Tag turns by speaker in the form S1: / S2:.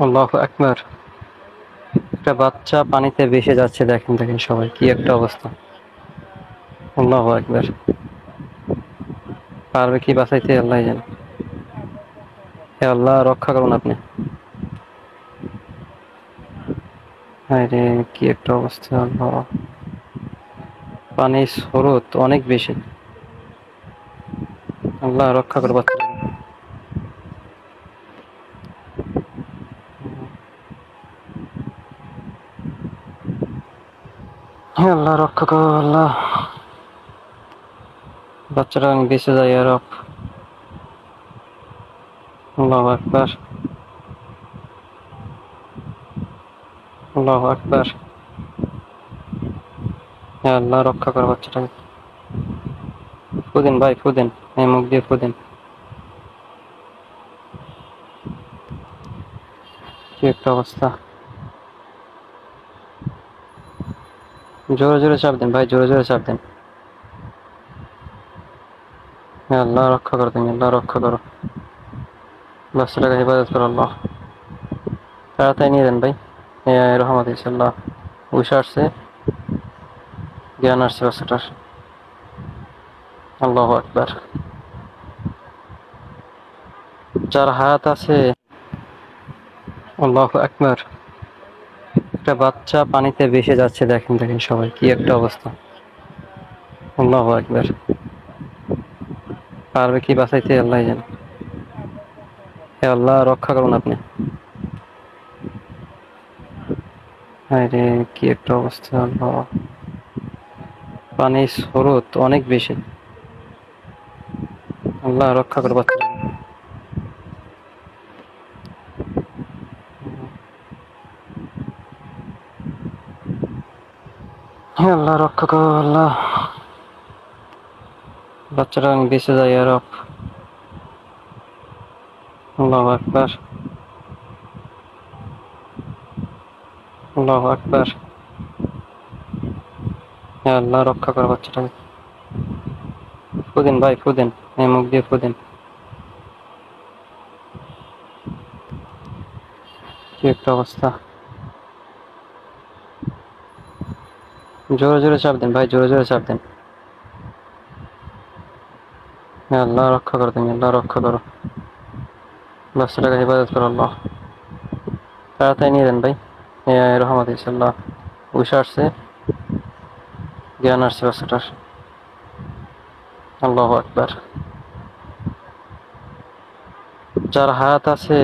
S1: আল্লাহু আকবার। একটা বাচ্চা পানিতে ভেসে যাচ্ছে, দেখেন দেখেন সবাই, কি একটা অবস্থা। আল্লাহু আকবার। পারবে কি বাঁচাইতে, আল্লাহ জানে। হে আল্লাহ, রক্ষা করুন আপনি। আরে কি একটা অবস্থা, আল্লাহ। পানির স্রোত অনেক বেশি। আল্লাহ রক্ষা করো বাচ্চাটাকে। হে আল্লাহ, রক্ষা করো আল্লাহ। বাচ্চাটা আমি বেঁচে যাই আর। আল্লাহু আকবার। আল্লাহু আকবার। হে আল্লাহ, রক্ষা করো বাচ্চাটাকে। ফুদিন ভাই, ফুদিন। এই মুখ দিয়ে ফুদিন। কি একটা অবস্থা। জোরে জোরে চাপ দেন ভাই, জোরে জোরে চাপ দেন। হে আল্লাহ, রক্ষা করো তুমি, আল্লাহ রক্ষা করো। বাচ্চাটাকে হেফাজত করো আল্লাহ। তাড়াতাড়ি নিয়ে দেন ভাই। এ রহমত ইনশাল্লাহ। উষা আসছে, জ্ঞান আসছে বাচ্চাটার। আল্লাহু আকবার। যার হাত আছে। আল্লাহু আকবার। একটা বাচ্চা পানিতে ভেসে যাচ্ছে, দেখেন দেখেন সবাই, কি একটা অবস্থা। আল্লাহু আকবার। পারবে কি বাঁচাইতে, আল্লাহ জানে। হে আল্লাহ, রক্ষা করুন আপনি। আরে কি একটা অবস্থা, আল্লাহ। পানির স্রোত অনেক বেশি। আল্লাহ রক্ষা করো বাচ্চাটাকে। হে আল্লাহ, রক্ষা করো আল্লাহ। বাচ্চাটা আমি বেঁচে যাই আর। আল্লাহু আকবার। আল্লাহু আকবার। হে আল্লাহ, রক্ষা করো বাচ্চাটাকে। ফুদিন ভাই, ফুদিন। এই মুখ দিয়ে ফুদিন। কি একটা অবস্থা। জোরে জোরে চাপ দেন ভাই, জোরে জোরে চাপ দেন। হে আল্লাহ, রক্ষা করো তুমি, আল্লাহ রক্ষা করো। বাচ্চাটাকে হেফাজত করো আল্লাহ। তাড়াতাড়ি নিয়ে দেন ভাই। এ রহমত ইনশাল্লাহ। উষা আসছে, জ্ঞান আসছে বাচ্চাটার। আল্লাহু আকবার। যার হাত আছে।